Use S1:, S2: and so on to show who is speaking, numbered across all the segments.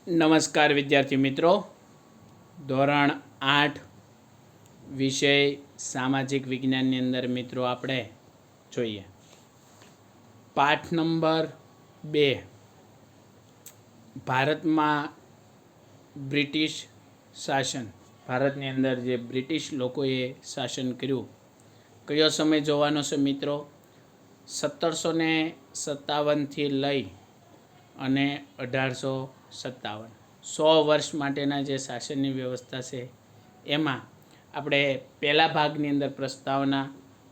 S1: નમસ્કાર વિદ્યાર્થી મિત્રો, ધોરણ 8 વિષય સામાજિક વિજ્ઞાનની અંદર મિત્રો આપણે જોઈએ પાઠ નંબર 2 ભારતમાં બ્રિટિશ શાસન. ભારતની અંદર જે બ્રિટિશ લોકોએ શાસન કર્યું, કયો સમય જોવાનો છે મિત્રો? 1757થી લઈ અને 1857, 100 વર્ષ માટેના જે શાસનની વ્યવસ્થા છે એમાં આપણે પહેલા ભાગની અંદર પ્રસ્તાવના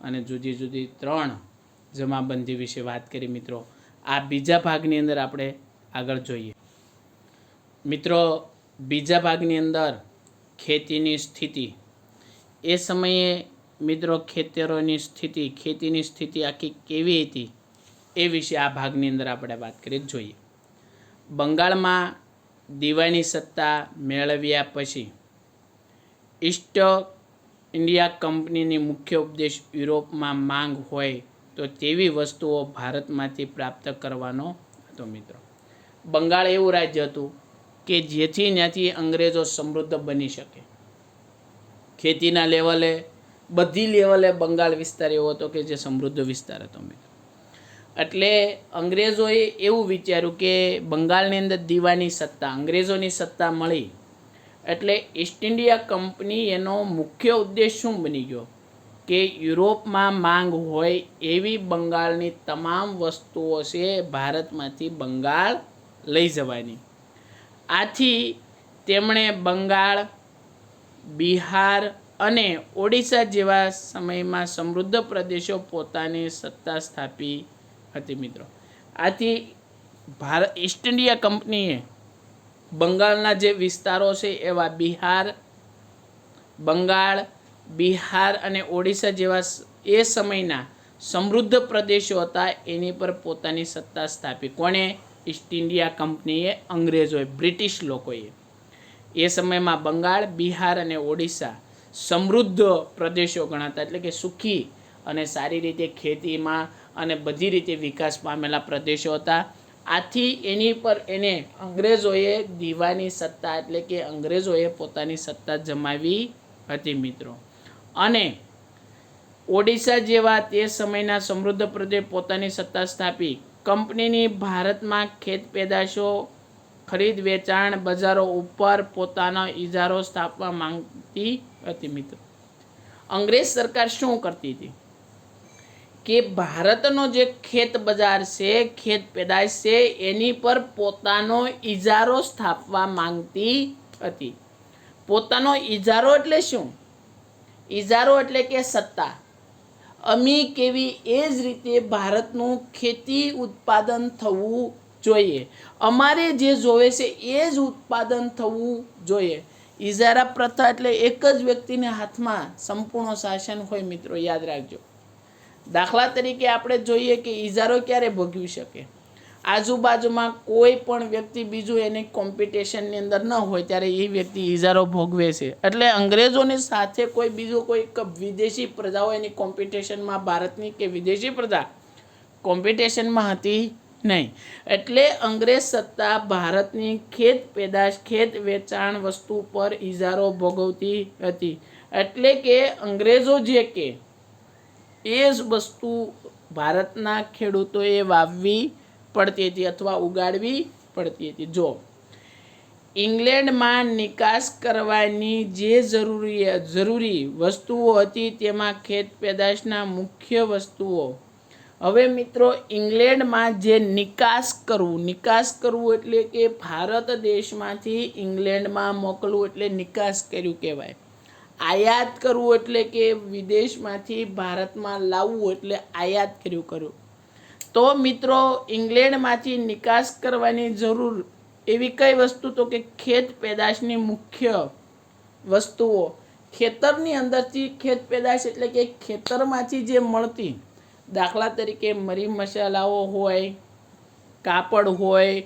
S1: અને જુદી જુદી 3 જમાબંધી વિશે વાત કરી મિત્રો. આ બીજા ભાગની અંદર આપણે આગળ જોઈએ મિત્રો. બીજા ભાગની અંદર ખેતીની સ્થિતિ, એ સમયે મિત્રો ખેતરોની સ્થિતિ, ખેતીની સ્થિતિ આખી કેવી હતી એ વિશે આ ભાગની અંદર આપણે વાત કરી જોઈએ. બંગાળમાં દીવાની સત્તા મેળવ્યા પછી ઈસ્ટ ઇન્ડિયા કંપનીની મુખ્ય ઉદ્દેશ યુરોપમાં માંગ હોય તો તેવી વસ્તુઓ ભારતમાંથી પ્રાપ્ત કરવાનો હતો મિત્રો. બંગાળ એવું રાજ્ય હતું કે જેથી ત્યાંથી અંગ્રેજો સમૃદ્ધ બની શકે. ખેતીના લેવલે, બધી લેવલે બંગાળ વિસ્તાર એવો હતો કે જે સમૃદ્ધ વિસ્તાર હતો મિત્રો. એટલે અંગ્રેજોએ એવું વિચાર્યું કે બંગાળની અંદર દીવાની સત્તા, અંગ્રેજોની સત્તા મળી એટલે ઈસ્ટ ઇન્ડિયા કંપની એનો મુખ્ય ઉદ્દેશ શું બની ગયો કે યુરોપમાં માંગ હોય એવી બંગાળની તમામ વસ્તુઓ છે ભારતમાંથી બંગાળ લઈ જવાની. આથી તેમણે બંગાળ, બિહાર અને ઓડિશા જેવા સમયમાં સમૃદ્ધ પ્રદેશો પોતાની સત્તા સ્થાપી હતી મિત્રો. આથી ઈસ્ટ ઇન્ડિયા કંપનીએ બંગાળના જે વિસ્તારો છે એવા બંગાળ, બિહાર અને ઓડિશા જેવા એ સમયના સમૃદ્ધ પ્રદેશો હતા એની પર પોતાની સત્તા સ્થાપી. કોણે? ઈસ્ટ ઇન્ડિયા કંપનીએ, અંગ્રેજોએ, બ્રિટિશ લોકોએ. એ સમયમાં બંગાળ, બિહાર અને ઓડિશા સમૃદ્ધ પ્રદેશો ગણાતા, એટલે કે સુખી અને સારી રીતે ખેતીમાં અને બધી રીતે વિકાસ પામેલા પ્રદેશો હતા. આથી એની પર અંગ્રેજોએ દીવાની સત્તા, એટલે કે અંગ્રેજોએ પોતાની સત્તા જમાવી હતી મિત્રો. અને ઓડિશા જેવા તે સમયના સમૃદ્ધ પ્રદેશ પોતાની સત્તા સ્થાપી. કંપનીની ભારતમાં ખેત પેદાશો ખરીદ વેચાણ બજારો ઉપર પોતાનો ઇજારો સ્થાપવા માંગતી હતી મિત્રો. અંગ્રેજ સરકાર શું કરતી હતી કે ભારતનો જે ખેત બજાર છે, ખેત પેદાશ છે, એની પર પોતાનો ઇજારો સ્થાપવા માંગતી હતી. પોતાનો ઇજારો એટલે શું? ઇજારો એટલે કે સત્તા. અમી કેવી એ જ રીતે ભારતનું ખેતી ઉત્પાદન થવું જોઈએ, અમારે જે જોવે છે એ જ ઉત્પાદન થવું જોઈએ. ઇજારા પ્રથા એટલે એક જ વ્યક્તિના હાથમાં સંપૂર્ણ શાસન હોય મિત્રો, યાદ રાખજો. દાખલા તરીકે આપણે જોઈએ કે ઇજારો ક્યારે ભોગવી શકે? આજુબાજુમાં કોઈ પણ વ્યક્તિ બીજું એની કોમ્પિટિશનની અંદર ન હોય ત્યારે એ વ્યક્તિ ઇજારો ભોગવે છે. એટલે અંગ્રેજોની સાથે કોઈ બીજો કોઈ વિદેશી પ્રજાઓ એની કોમ્પિટિશનમાં, ભારતની કે વિદેશી પ્રજા કોમ્પિટિશનમાં હતી નહીં. એટલે અંગ્રેજ સત્તા ભારતની ખેત પેદાશ, ખેત વેચાણ વસ્તુ પર ઇજારો ભોગવતી હતી. એટલે કે અંગ્રેજો જે કે એ જ વસ્તુ ભારતના ખેડૂતોએ વાવવી પડતી હતી અથવા ઉગાડવી પડતી હતી. જો ઇંગ્લેન્ડમાં નિકાસ કરવાની જે જરૂરી વસ્તુઓ હતી તેમાં ખેત પેદાશના મુખ્ય વસ્તુઓ. હવે મિત્રો ઇંગ્લેન્ડમાં જે નિકાસ કરવું એટલે કે ભારત દેશમાંથી ઇંગ્લેન્ડમાં મોકલવું એટલે નિકાસ કર્યું કહેવાય. આયાત કરવું એટલે કે વિદેશમાંથી ભારતમાં લાવવું એટલે આયાત કર્યું. તો મિત્રો ઇંગ્લેન્ડમાંથી નિકાસ કરવાની જરૂર એવી કઈ વસ્તુ? તો કે ખેત પેદાશની મુખ્ય વસ્તુઓ. ખેતરની અંદરથી ખેત પેદાશ એટલે કે ખેતરમાંથી જે મળતી, દાખલા તરીકે મરી મસાલાઓ હોય, કાપડ હોય,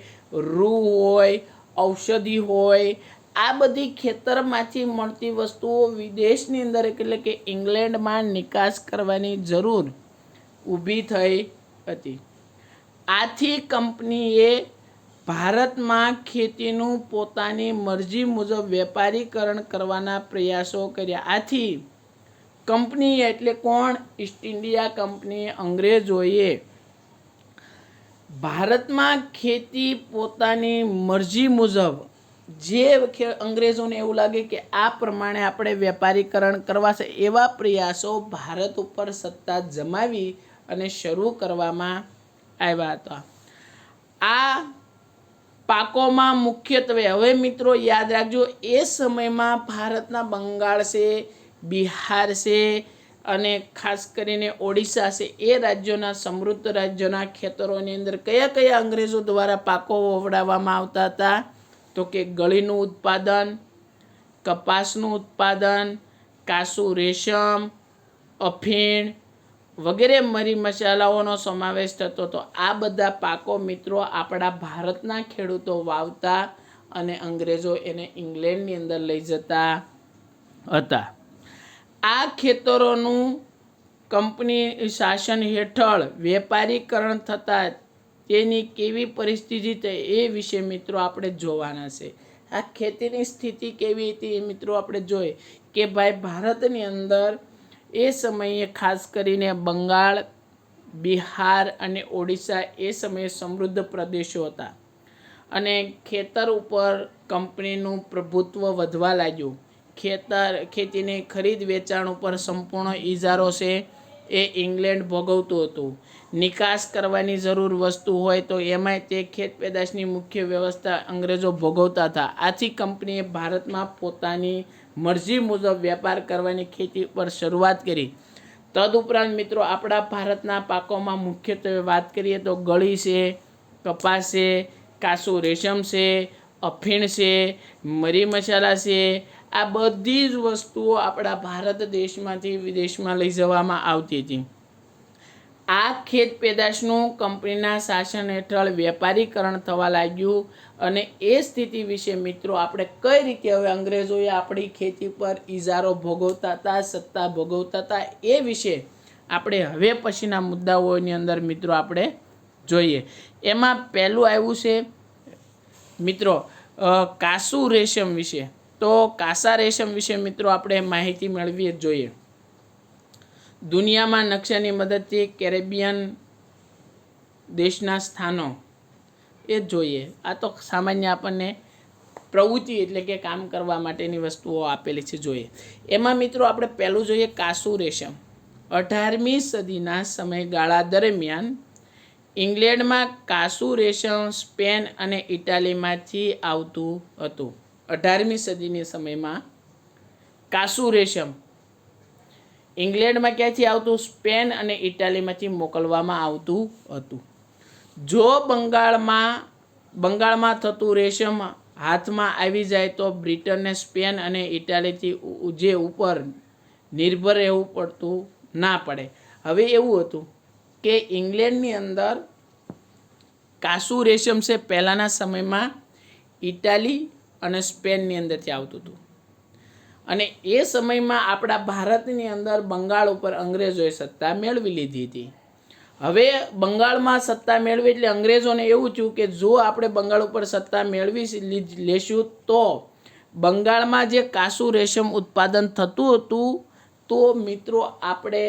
S1: રૂ હોય, ઔષધિ હોય, આ બધી ખેતરમાંથી મળતી વસ્તુઓ વિદેશની અંદર એટલે કે ઇંગ્લેન્ડમાં નિકાસ કરવાની જરૂર ઊભી થઈ હતી. આથી કંપનીએ ભારતમાં ખેતીનું પોતાની મરજી મુજબ વેપારીકરણ કરવાના પ્રયાસો કર્યા. આથી કંપની એટલે કોણ? ઈસ્ટ ઇન્ડિયા કંપની, અંગ્રેજોએ ભારતમાં ખેતી પોતાની મરજી મુજબ, જે અંગ્રેજોને એવું લાગે કે આ પ્રમાણે આપણે વેપારીકરણ કરવા છે, એવા પ્રયાસો ભારત ઉપર સત્તા જમાવી અને શરૂ કરવામાં આવ્યા હતા. આ પાકોમાં મુખ્યત્વે, હવે મિત્રો યાદ રાખજો, એ સમયમાં ભારતના બંગાળ છે, બિહાર છે અને ખાસ કરીને ઓડિશા છે, એ રાજ્યોના સમૃદ્ધ રાજ્યોના ખેતરોની અંદર કયા કયા અંગ્રેજો દ્વારા પાકો વવડાવવામાં આવતા હતા? તો કે ગળીનું ઉત્પાદન, કપાસનું ઉત્પાદન, કાસુ રેશમ, અફીણ વગેરે મરી મસાલાઓનો સમાવેશ થતો હતો. આ બધા પાકો મિત્રો આપણા ભારતના ખેડૂતો વાવતા અને અંગ્રેજો એને ઇંગ્લેન્ડની અંદર લઈ જતા હતા. આ ખેતરોનું કંપની શાસન હેઠળ વેપારીકરણ થતાં તેની કેવી પરિસ્થિતિ થઈ એ વિશે મિત્રો આપણે જોવાના છે. આ ખેતીની સ્થિતિ કેવી હતી મિત્રો આપણે જોઈએ કે ભાઈ ભારતની અંદર એ સમયે ખાસ કરીને બંગાળ, બિહાર અને ઓડિશા એ સમયે સમૃદ્ધ પ્રદેશો હતા અને ખેતર ઉપર કંપનીનું પ્રભુત્વ વધવા લાગ્યું. ખેતીની ખરીદ વેચાણ ઉપર સંપૂર્ણ ઇજારો છે એ ઇંગ્લેન્ડ ભોગવતું હતું. નિકાસ કરવાની જરૂર વસ્તુ હોય તો એમાંય તે ખેત પેદાશની મુખ્ય વ્યવસ્થા અંગ્રેજો ભોગવતા હતા. આથી કંપનીએ ભારતમાં પોતાની મરજી મુજબ વેપાર કરવાની ખેતી પર શરૂઆત કરી. તદુપરાંત મિત્રો આપણા ભારતના પાકોમાં મુખ્યત્વે વાત કરીએ તો ગળી છે, કપાસ છે, કાસુ રેશમ છે, અફીણ છે, મરી મસાલા છે. આ બધી જ વસ્તુઓ આપણા ભારત દેશમાંથી વિદેશમાં લઈ જવામાં આવતી હતી. આ ખેત પેદાશનું કંપનીના શાસન હેઠળ વેપારીકરણ થવા લાગ્યું અને એ સ્થિતિ વિશે મિત્રો આપણે કઈ રીતે હવે અંગ્રેજોએ આપણી ખેતી પર ઇજારો ભોગવતા હતા, સત્તા ભોગવતા હતા, એ વિશે આપણે હવે પછીના મુદ્દાઓની અંદર મિત્રો આપણે જોઈએ. એમાં પહેલું આવ્યું છે મિત્રો કાસુ રેશમ વિશે. તો કાસા રેશમ વિશે મિત્રો આપણે માહિતી મેળવીએ જોઈએ. દુનિયામાં નકશાની મદદથી કેરેબિયન દેશના સ્થાનો એ જોઈએ. આ તો સામાન્ય આપણને પ્રવૃત્તિ એટલે કે કામ કરવા માટેની વસ્તુઓ આપેલી છે, જોઈએ. એમાં મિત્રો આપણે પહેલું જોઈએ કાસુ રેશમ. 18મી સદીના સમયગાળા દરમિયાન ઇંગ્લેન્ડમાં કાસુ રેશમ સ્પેન અને ઇટાલીમાંથી આવતું હતું. 18મી સદીના સમયમાં કાસુ રેશમ ઇંગ્લેન્ડમાં ક્યાંથી આવતું? સ્પેન અને ઇટાલીમાંથી મોકલવામાં આવતું હતું. જો બંગાળમાં થતું રેશમ હાથમાં આવી જાય તો બ્રિટનને સ્પેન અને ઇટાલીથી જે ઉપર નિર્ભર રહેવું પડતું ના પડે. હવે એવું હતું કે ઇંગ્લેન્ડની અંદર કાસુ રેશમ છે પહેલાંના સમયમાં ઇટાલી અને સ્પેનની અંદરથી આવતું હતું અને એ સમયમાં આપણા ભારતની અંદર બંગાળ ઉપર અંગ્રેજોએ સત્તા મેળવી લીધી હતી. હવે બંગાળમાં સત્તા મેળવી એટલે અંગ્રેજોને એવું થયું કે જો આપણે બંગાળ ઉપર સત્તા મેળવી લેશું તો બંગાળમાં જે કાસુ રેશમ ઉત્પાદન થતું હતું તો મિત્રો આપણે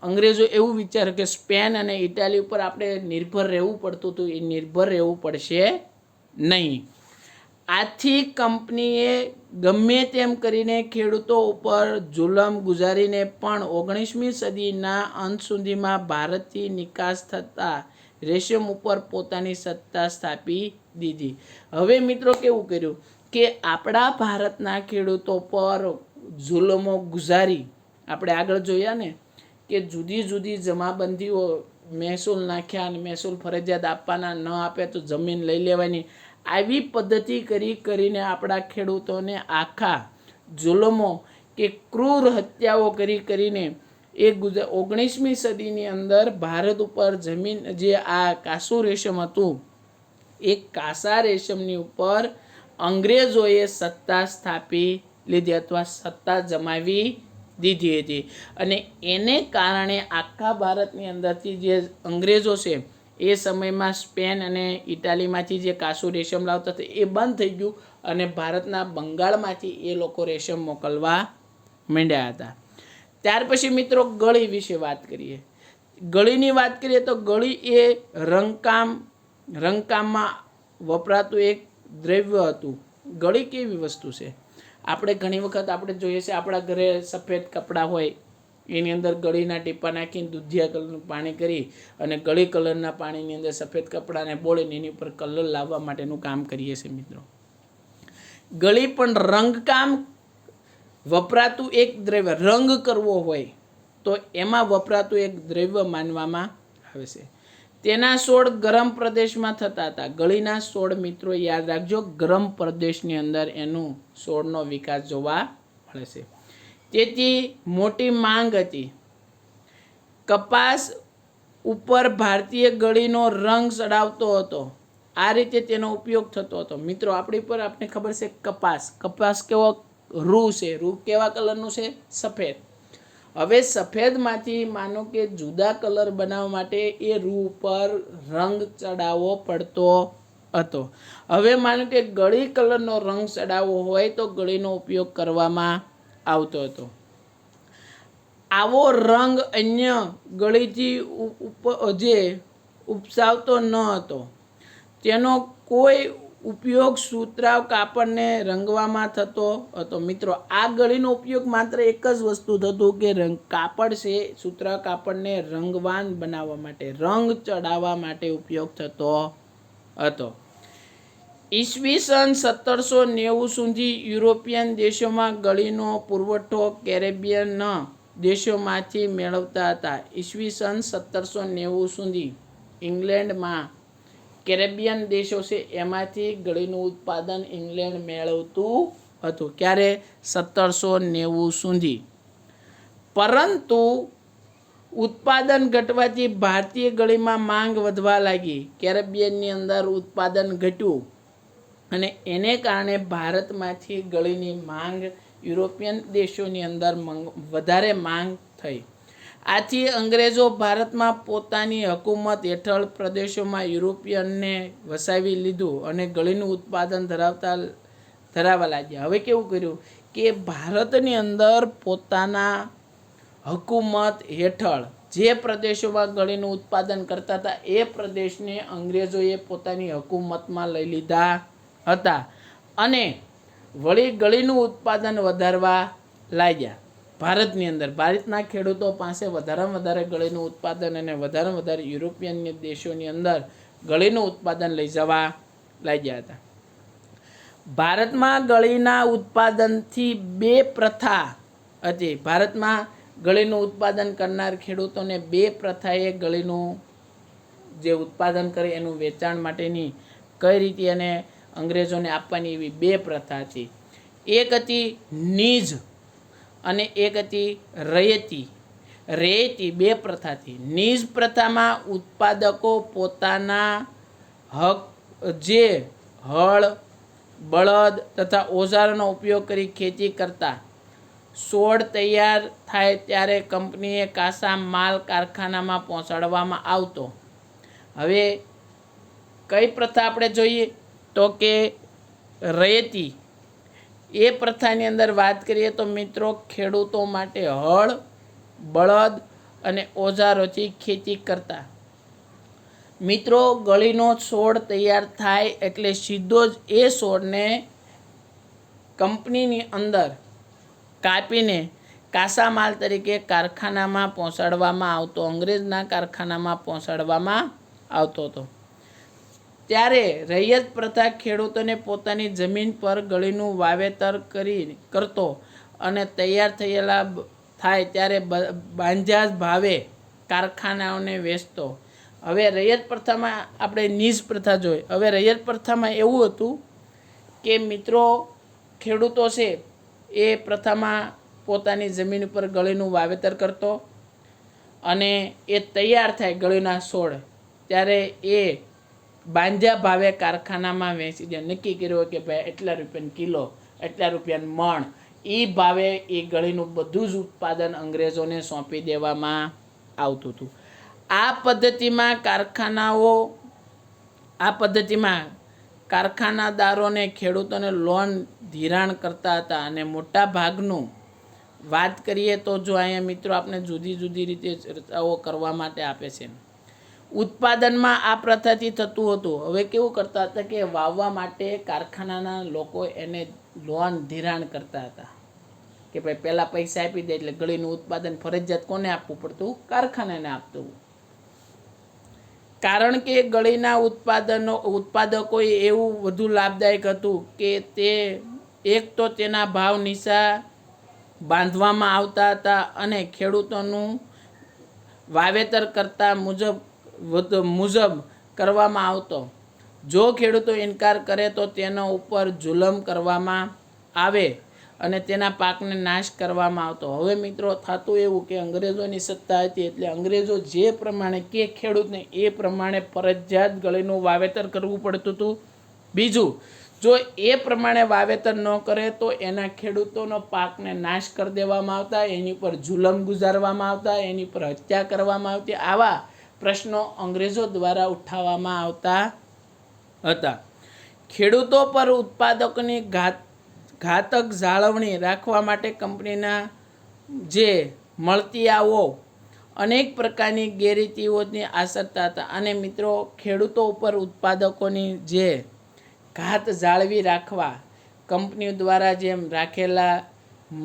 S1: અંગ્રેજો એવું વિચાર્યું કે સ્પેન અને ઇટાલી ઉપર આપણે નિર્ભર રહેવું પડતું હતું, એ નિર્ભર રહેવું પડશે નહીં. આથી કંપનીએ ગમે તેમ કરીને ખેડૂતો ઉપર જુલમ ગુજારીને પણ 19મી સદીના અંત સુધીમાં ભારતથી નિકાસ થતા રેશમ ઉપર પોતાની સત્તા સ્થાપી દીધી. હવે મિત્રો કેવું કર્યું કે આપણા ભારતના ખેડૂતો પર જુલમો ગુજારી, આપણે આગળ જોયા ને કે જુદી જુદી જમાબંધીઓ મહેસૂલ નાખ્યા અને મહેસૂલ ફરજિયાત આપવાના, ન આપે તો જમીન લઈ લેવાની, આવી પદ્ધતિ કરીને આપણા ખેડૂતોને આખા જુલમો કે ક્રૂર હત્યાઓ કરીને એ 19મી સદીની અંદર ભારત ઉપર જમીન જે આ કાસુ રેશમ હતું એ કાસા રેશમની ઉપર અંગ્રેજોએ સત્તા સ્થાપી લીધી અથવા સત્તા જમાવી દીધી હતી અને એને કારણે આખા ભારતની અંદરથી જે અંગ્રેજો છે એ સમયમાં સ્પેન અને ઇટાલીમાંથી જે કાસુ રેશમ લાવતા હતા એ બંધ થઈ ગયું અને ભારતના બંગાળમાંથી એ લોકો રેશમ મોકલવા માંડ્યા હતા. ત્યાર પછી મિત્રો ગળી વિશે વાત કરીએ. ગળીની વાત કરીએ તો ગળી એ રંગકામમાં વપરાતું એક દ્રવ્ય હતું. ગળી કેવી વસ્તુ છે? આપણે ઘણી વખત આપણે જોઈએ છે આપણા ઘરે સફેદ કપડાં હોય એની અંદર ગળીના ટીપા નાખીને દૂધિયા કલરનું પાણી કરી અને ગળી કલરના પાણીની અંદર સફેદ કપડાને બોળીને એની ઉપર કલર લાવવા માટેનું કામ કરીએ છીએ મિત્રો. ગળી પણ રંગકામ વપરાતું એક દ્રવ્ય, રંગ કરવો હોય તો એમાં વપરાતું એક દ્રવ્ય માનવામાં આવે છે. તેના છોડ ગરમ પ્રદેશમાં થતા હતા. ગળીના છોડ મિત્રો યાદ રાખજો, ગરમ પ્રદેશની અંદર એનું છોડનો વિકાસ જોવા મળે છે. તેથી મોટી માંગ હતી. કપાસ ઉપર ભારતીય ગળીનો રંગ ચડાવતો હતો. આ રીતે તેનો ઉપયોગ થતો હતો. મિત્રો આપણી પર આપણે ખબર છે કપાસ કેવો રૂ છે, રૂ કેવા કલરનું છે? સફેદ. હવે સફેદમાંથી માનો કે જુદા કલર બનાવવા માટે એ રૂ પર રંગ ચડાવવો પડતો હતો. હવે માનો કે ગળી કલરનો રંગ ચડાવવો હોય તો ગળીનો ઉપયોગ કરવામાં આવતો હતો. આવો રંગ અન્ય ગળીથી જે ઉપસાવતો ન હતો. તેનો કોઈ ઉપયોગ સુતરાઉ કાપડને રંગવામાં થતો હતો. મિત્રો આ ગળીનો ઉપયોગ માત્ર એક જ વસ્તુ થતું કે કાપડ છે, સુતરાઉ કાપડને રંગવાન બનાવવા માટે, રંગ ચડાવવા માટે ઉપયોગ થતો હતો. ઈસવીસન 1790 સુધી યુરોપિયન દેશોમાં ગળીનો પુરવઠો કેરેબિયન દેશોમાંથી મેળવતા હતા. ઈસવીસન 1790 સુધી ઇંગ્લેન્ડમાં કેરેબિયન દેશો છે એમાંથી ગળીનું ઉત્પાદન ઇંગ્લેન્ડ મેળવતું હતું. ક્યારે? 1790 સુધી. પરંતુ ઉત્પાદન ઘટવાથી ભારતીય ગળીમાં માંગ વધવા લાગી. કેરેબિયનની અંદર ઉત્પાદન ઘટ્યું અને એને કારણે ભારતમાંથી ગળીની માંગ યુરોપિયન દેશોની અંદર વધારે માંગ થઈ. આથી અંગ્રેજો ભારતમાં પોતાની હકુમત હેઠળ પ્રદેશોમાં યુરોપિયનને વસાવી લીધું અને ગળીનું ઉત્પાદન ધરાવવા લાગ્યા. હવે કેવું કર્યું કે ભારતની અંદર પોતાના હકુમત હેઠળ જે પ્રદેશોમાં ગળીનું ઉત્પાદન કરતા હતા એ પ્રદેશને અંગ્રેજોએ પોતાની હકુમતમાં લઈ લીધા હતા અને વળી ગળીનું ઉત્પાદન વધારવા લાગ્યા. ભારતની અંદર ભારતના ખેડૂતો પાસે વધારેમાં વધારે ગળીનું ઉત્પાદન અને વધારેમાં વધારે યુરોપિયન દેશોની અંદર ગળીનું ઉત્પાદન લઈ જવા લાગ્યા હતા. ભારતમાં ગળીના ઉત્પાદનથી બે પ્રથા હતી. ભારતમાં ગળીનું ઉત્પાદન કરનાર ખેડૂતોને બે પ્રથાએ ગળીનું જે ઉત્પાદન કરે એનું વેચાણ માટેની કઈ રીતે અને અંગ્રેજોને આપવાની એવી બે પ્રથા હતી. એક હતી નીજ અને એક હતી રેયતી. બે પ્રથાથી. નીજ પ્રથામાં ઉત્પાદકો પોતાના હક જે હળ, બળદ તથા ઓજારોનો ઉપયોગ કરી ખેતી કરતા. છોડ તૈયાર થાય ત્યારે કંપનીએ કાચા માલ કારખાનામાં પહોંચાડવામાં આવતો. હવે કઈ પ્રથા આપણે જોઈએ તો કે રયતી. એ પ્રથાની અંદર વાત કરીએ તો મિત્રો ખેડૂતો માટે હળ, બળદ અને ઓજારોથી ખેતી કરતા. મિત્રો ગળીનો છોડ તૈયાર થાય એટલે સીધો જ એ છોડને કંપનીની અંદર કાપીને કાચા માલ તરીકે કારખાનામાં પહોંચાડવામાં આવતો. અંગ્રેજના કારખાનામાં પહોંચાડવામાં આવતો હતો. ત્યારે રૈયત પ્રથા ખેડૂતોને પોતાની જમીન પર ગળીનું વાવેતર કરતો અને તૈયાર થયેલા થાય ત્યારે બાંધ્યા ભાવે કારખાનાઓને વેચતો. હવે રૈયત પ્રથામાં આપણે નીજ પ્રથા જોઈ. હવે રૈયત પ્રથામાં એવું હતું કે મિત્રો ખેડૂતો છે એ પ્રથામાં પોતાની જમીન ઉપર ગળીનું વાવેતર કરતો અને એ તૈયાર થાય ગળીના છોડ ત્યારે એ બાંધ્યા ભાવે કારખાનામાં વેચી દે. નક્કી કર્યું કે ભાઈ એટલા રૂપિયાનો કિલો, એટલા રૂપિયાનું મણ, એ ભાવે એ ગળીનું બધું જ ઉત્પાદન અંગ્રેજોને સોંપી દેવામાં આવતું હતું. આ પદ્ધતિમાં કારખાનાદારોને ખેડૂતોને લોન ધિરાણ કરતા હતા અને મોટા ભાગનું વાત કરીએ તો જો અહીંયા મિત્રો આપણે જુદી જુદી રીતે ચર્ચાઓ કરવા માટે આપે છે. ઉત્પાદનમાં આ પ્રથાથી થતું હતું. હવે કેવું કરતા હતા કે વાવવા માટે કારખાનાના લોકો એને લોન ધિરાણ કરતા હતા કે ભાઈ પહેલાં પૈસા આપી દે એટલે ગળીનું ઉત્પાદન ફરજિયાત કોને આપવું પડતું? કારખાનાને આપતું. કારણ કે ગળીના ઉત્પાદકોએ એવું વધુ લાભદાયક હતું કે તે એક તો તેના ભાવ નીચા બાંધવામાં આવતા હતા અને ખેડૂતોનું વાવેતર કરતા મુજબ કરવામાં આવતો. જો ખેડૂતો ઇનકાર કરે તો તેના ઉપર જુલમ કરવામાં આવે અને તેના પાકને નાશ કરવામાં આવતો. હવે મિત્રો થતું એવું કે અંગ્રેજોની સત્તા હતી એટલે અંગ્રેજો જે પ્રમાણે કે ખેડૂતને એ પ્રમાણે ફરજિયાત ગળીનું વાવેતર કરવું પડતું હતું. બીજું, જો એ પ્રમાણે વાવેતર ન કરે તો એના ખેડૂતોનો પાકને નાશ કરી દેવામાં આવતા, એની પર જુલમ ગુજારવામાં આવતા, એની પર હત્યા કરવામાં આવતી. આવા પ્રશ્નો અંગ્રેજો દ્વારા ઉઠાવવામાં આવતા હતા. ખેડૂતો પર ઉત્પાદકોની ઘાતક જાળવણી રાખવા માટે કંપનીના જે મળતિયાઓ અનેક પ્રકારની ગેરરીતિઓને આચરતા હતા. અને મિત્રો ખેડૂતો ઉપર ઉત્પાદકોની જે ઘાત જાળવી રાખવા કંપનીઓ દ્વારા જેમ રાખેલા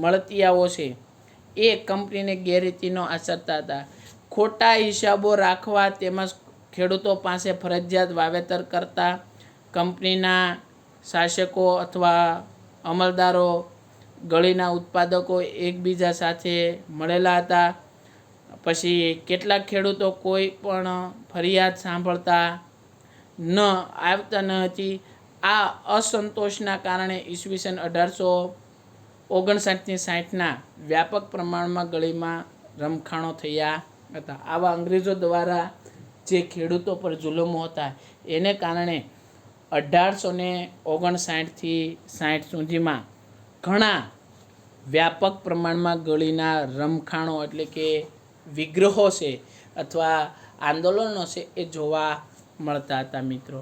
S1: મળતિયાઓ છે એ કંપનીને ગેરરીતિનો આચરતા હતા. ખોટા હિસાબો રાખવા તેમજ ખેડૂતો પાસે ફરજિયાત વાવેતર કરતા કંપનીના શાસકો અથવા અમલદારો ગળીના ઉત્પાદકો એકબીજા સાથે મળેલા હતા. પછી કેટલાક ખેડૂતો કોઈ પણ ફરિયાદ સાંભળતા ન હતી. આ અસંતોષના કારણે ઈસવીસન 1859-60ના વ્યાપક પ્રમાણમાં ગળીમાં રમખાણો થયા હતા. આવા અંગ્રેજો દ્વારા જે ખેડૂતો પર જુલમો હતા એને કારણે 1859થી 60 સુધીમાં ઘણા વ્યાપક પ્રમાણમાં ગળીના રમખાણો એટલે કે વિગ્રહો છે અથવા આંદોલનો છે એ જોવા મળતા હતા મિત્રો.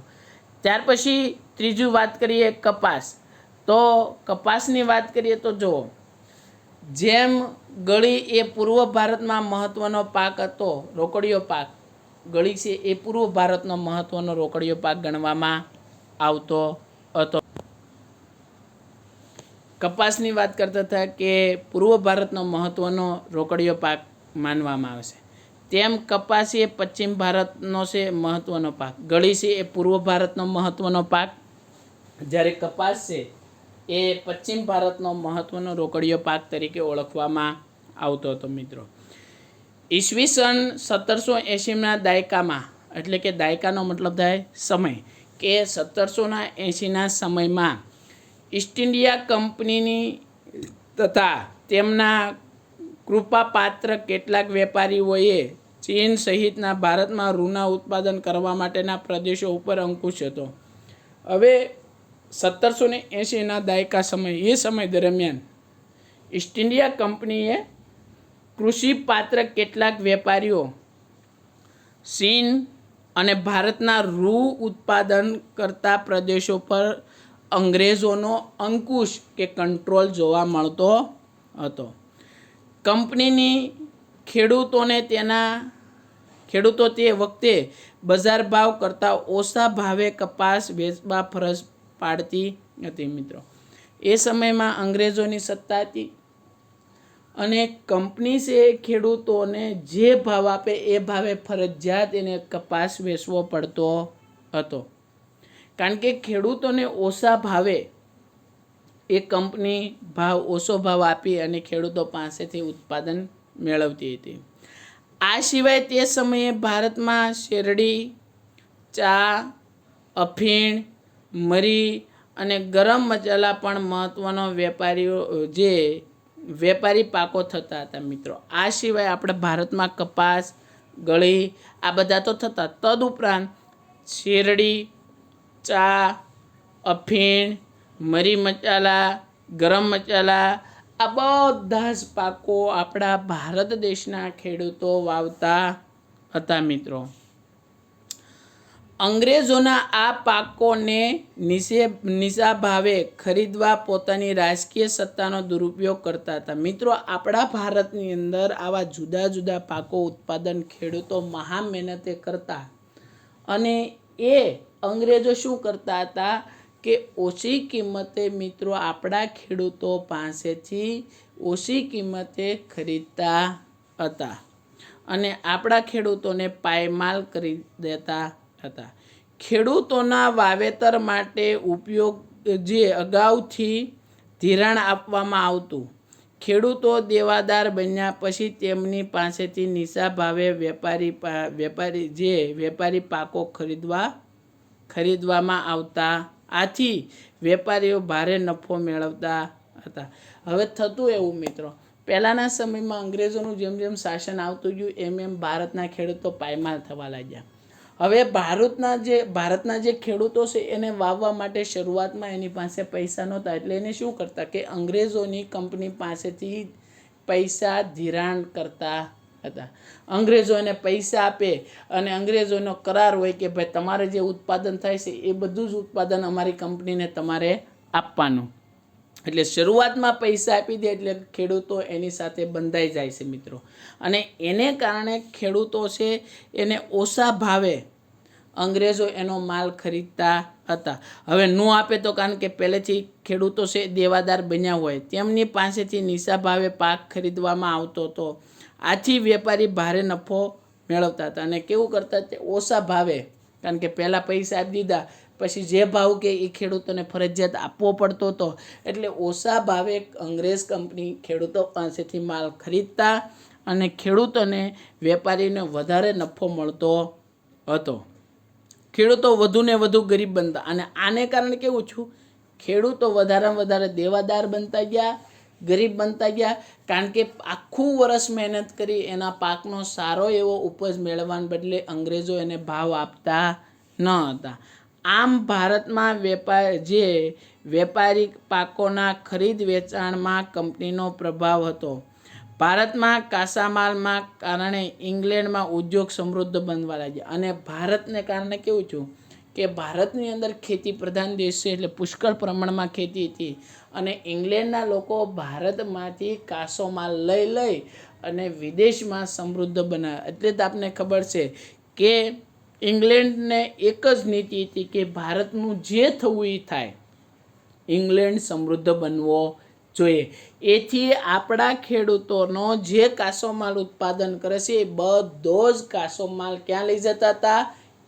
S1: ત્યાર પછી ત્રીજું વાત કરીએ કપાસ. તો કપાસની વાત કરીએ તો જુઓ, જેમ ગળી એ પૂર્વ ભારતમાં મહત્વનો પાક હતો, રોકડીયો પાક. ગળી છે એ પૂર્વ ભારતનો મહત્વનો રોકડીયો પાક ગણવામાં આવતો હતો. કપાસની વાત કરતા હતા કે પૂર્વ ભારતનો મહત્વનો રોકડીયો પાક માનવામાં આવે છે. તેમ કપાસ એ પશ્ચિમ ભારતનો છે મહત્વનો પાક. ગળી છે એ પૂર્વ ભારતનો મહત્વનો પાક, જ્યારે કપાસ છે એ પશ્ચિમ ભારતનો મહત્વનો રોકડીયો પાક તરીકે ઓળખવામાં આવતો હતો મિત્રો. ઈસવીસન 1780ના દાયકામાં, એટલે કે દાયકાનો મતલબ થાય સમય, કે 1780ના સમયમાં ઈસ્ટ ઇન્ડિયા કંપનીની તથા તેમના કૃપાપાત્ર કેટલાક વેપારીઓએ ચીન સહિતના ભારતમાં રૂના ઉત્પાદન કરવા માટેના પ્રદેશો ઉપર અંકુશ હતો. હવે 1780ના દાયકા સમય દરમિયાન ઈસ્ટ ઇન્ડિયા કંપનીએ કૃષિપાત્ર કેટલાક વેપારીઓ ચીન અને ભારતના રૂ ઉત્પાદન કરતા પ્રદેશો પર અંગ્રેજોનો અંકુશ કે કંટ્રોલ જોવા મળતો હતો. કંપનીની ખેડૂતો તે વખતે બજાર ભાવ કરતાં ઓછા ભાવે કપાસ વેચવા ફરજ પાડતી હતી મિત્રો. એ સમયમાં અંગ્રેજોની સત્તા હતી અને કંપની છે ખેડૂતોને જે ભાવ આપે એ ભાવે ફરજિયાત એને કપાસ વેચવો પડતો હતો. કારણ કે ખેડૂતોને ઓછા ભાવે એ કંપની ઓછો ભાવ આપી અને ખેડૂતો પાસેથી ઉત્પાદન મેળવતી હતી. આ સિવાય તે સમયે ભારતમાં શેરડી, ચા, અફીણ, મરી અને ગરમ મસાલા પણ મહત્વનો વેપારી પાકો થતા હતા મિત્રો. આ સિવાય આપણે ભારતમાં કપાસ, ગળી આ બધા તો થતા. તદુપરાંત શેરડી, ચા, અફીણ, મરી મસાલા, ગરમ મસાલા આ બધા જ પાકો આપણા ભારત દેશના ખેડૂતો વાવતા હતા મિત્રો. અંગ્રેજોના આ પાકોને નીચા ભાવે ખરીદવા પોતાની રાજકીય સત્તાનો દુરુપયોગ કરતા હતા. મિત્રો, આપણા ભારતની અંદર આવા જુદા જુદા પાકો ઉત્પાદન ખેડૂતો મહા મહેનતે કરતા, અને એ અંગ્રેજો શું કરતા હતા કે ઓછી કિંમતે મિત્રો આપણા ખેડૂતો પાસેથી ઓછી કિંમતે ખરીદતા હતા અને આપણા ખેડૂતોને પાયમાલ કરી દેતા હતા. ખેડૂતોના વાવેતર માટે ઉપયોગ જે અગાઉથી ધિરાણ આપવામાં આવતું, ખેડૂતો દેવાદાર બન્યા પછી તેમની પાસેથી નીચા ભાવે વેપારી પાકો ખરીદવામાં આવતા. આથી વેપારીઓ ભારે નફો મેળવતા હતા. હવે થતું એવું મિત્રો, પહેલાંના સમયમાં અંગ્રેજોનું જેમ જેમ શાસન આવતું ગયું એમ એમ ભારતના ખેડૂતો પાયમાલ થવા લાગ્યા. હવે ભારતના જે ખેડૂતો છે એને વાવવા માટે શરૂઆતમાં એની પાસે પૈસા નહોતા, એટલે એને શું કરતા કે અંગ્રેજોની કંપની પાસેથી પૈસા ધિરાણ કરતા હતા. અંગ્રેજો એને પૈસા આપે અને અંગ્રેજોનો કરાર હોય કે ભાઈ તમારે જે ઉત્પાદન થાય છે એ બધું જ ઉત્પાદન અમારી કંપનીને તમારે આપવાનું. એટલે શરૂઆતમાં પૈસા આપી દે એટલે ખેડૂતો એની સાથે બંધાઈ જાય છે મિત્રો, અને એને કારણે ખેડૂતો છે એને ઓછા ભાવે અંગ્રેજો એનો માલ ખરીદતા હતા. હવે ન આપે તો કારણ કે પહેલેથી ખેડૂતો છે દેવાદાર બન્યા હોય, તેમની પાસેથી નીચા ભાવે પાક ખરીદવામાં આવતો હતો. આથી વેપારી ભારે નફો મેળવતા હતા અને કેવું કરતા તે ઓછા ભાવે, કારણ કે પહેલાં પૈસા આપી દીધા પછી જે ભાવ કે એ ખેડૂતોને ફરજિયાત આપવો પડતો હતો, એટલે ઓછા ભાવે અંગ્રેજ કંપની ખેડૂતો પાસેથી માલ ખરીદતા અને ખેડૂતોને વેપારીને વધારે નફો મળતો હતો. ખેડૂતો વધુને વધુ ગરીબ બનતા અને આને કારણે કેવું છું, ખેડૂતો વધારેમાં વધારે દેવાદાર બનતા ગયા, ગરીબ બનતા ગયા, કારણ કે આખું વર્ષ મહેનત કરી એના પાકનો સારો એવો ઉપજ મેળવવાને બદલે અંગ્રેજો એને ભાવ આપતા ન હતા. આમ ભારતમાં વેપારી પાકોના ખરીદ વેચાણમાં કંપનીનો પ્રભાવ હતો. ભારતમાં કાચામાલમાં કારણે ઇંગ્લેન્ડમાં ઉદ્યોગ સમૃદ્ધ બનવા લાગ્યા અને ભારતને કારણે કેવું છું કે ભારતની અંદર ખેતી પ્રધાન દેશ છે, એટલે પુષ્કળ પ્રમાણમાં ખેતી હતી અને ઇંગ્લેન્ડના લોકો ભારતમાંથી કાચો માલ લઈ અને વિદેશમાં સમૃદ્ધ બનાવ્યા. એટલે તો આપને ખબર છે કે ઇંગ્લેન્ડને એક જ નીતિ હતી કે ભારતનું જે થવું એ થાય, ઇંગ્લેન્ડ સમૃદ્ધ બનવો જોઈએ. એથી આપણા ખેડૂતોનો જે કાચો માલ ઉત્પાદન કરે છે એ બધો જ કાચો માલ ક્યાં લઈ જતા હતા?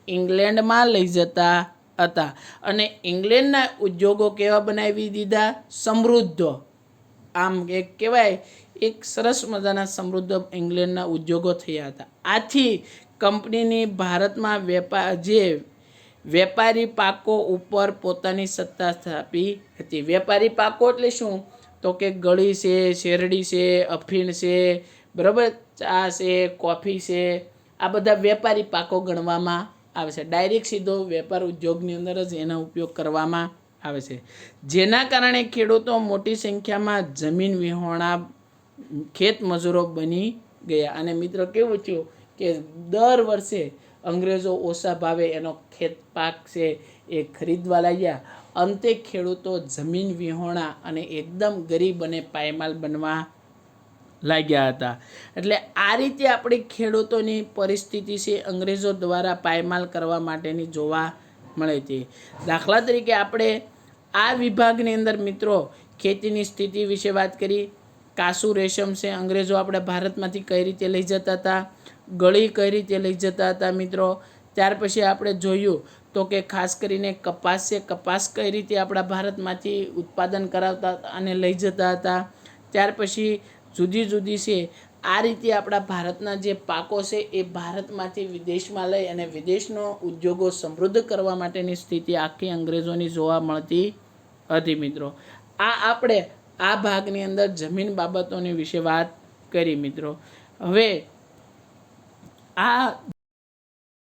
S1: ઇંગ્લેન્ડમાં લઈ જતા હતા. અને ઇંગ્લેન્ડના ઉદ્યોગો કેવા બનાવી દીધા? સમૃદ્ધ. આમ એક કહેવાય એક સરસ મજાના સમૃદ્ધ ઇંગ્લેન્ડના ઉદ્યોગો થયા હતા. આથી કંપનીની ભારતમાં વેપારી પાકો ઉપર પોતાની સત્તા સ્થાપી હતી. વેપારી પાકો એટલે શું? તો કે ગળી છે, શેરડી છે, અફીણ છે, બરાબર, ચા છે, કોફી છે, આ બધા વેપારી પાકો ગણવામાં આવે છે. ડાયરેક્ટ સીધો વેપાર ઉદ્યોગની અંદર જ એનો ઉપયોગ કરવામાં આવે છે, જેના કારણે ખેડૂતો મોટી સંખ્યામાં જમીન વિહોણા ખેત મજૂરો બની ગયા. અને મિત્રો કેવું થયું કે દર વર્ષે અંગ્રેજો ઓછા ભાવે એનો ખેત પાક છે એ ખરીદવા લાગ્યા. અંતે ખેડૂતો જમીન વિહોણા અને એકદમ ગરીબ અને પાયમાલ બનવા લાગ્યા હતા. એટલે આ રીતે આપણી ખેડૂતોની પરિસ્થિતિ છે અંગ્રેજો દ્વારા પાયમાલ કરવા માટેની જોવા મળે છે. દાખલા તરીકે આપણે આ વિભાગની અંદર મિત્રો ખેતીની સ્થિતિ વિશે વાત કરી. કાસુ રેશમ છે, અંગ્રેજો આપણે ભારતમાંથી કઈ રીતે લઈ જતા હતા, ગળી કઈ રીતે લઈ જતા હતા મિત્રો. ત્યાર પછી આપણે જોયું તો કે ખાસ કરીને કપાસ છે, કપાસ કઈ રીતે આપણા ભારતમાંથી ઉત્પાદન કરાવતા અને લઈ જતા હતા. ત્યાર પછી જુદી જુદી છે આ રીતે આપણા ભારતના જે પાકો છે એ ભારતમાંથી વિદેશમાં લઈ અને વિદેશનો ઉદ્યોગો સમૃદ્ધ કરવા માટેની સ્થિતિ આખી અંગ્રેજોની જોવા મળતી હતી મિત્રો. આ આપણે આ ભાગની અંદર જમીન બાબતોની વિશે વાત કરી મિત્રો. હવે આ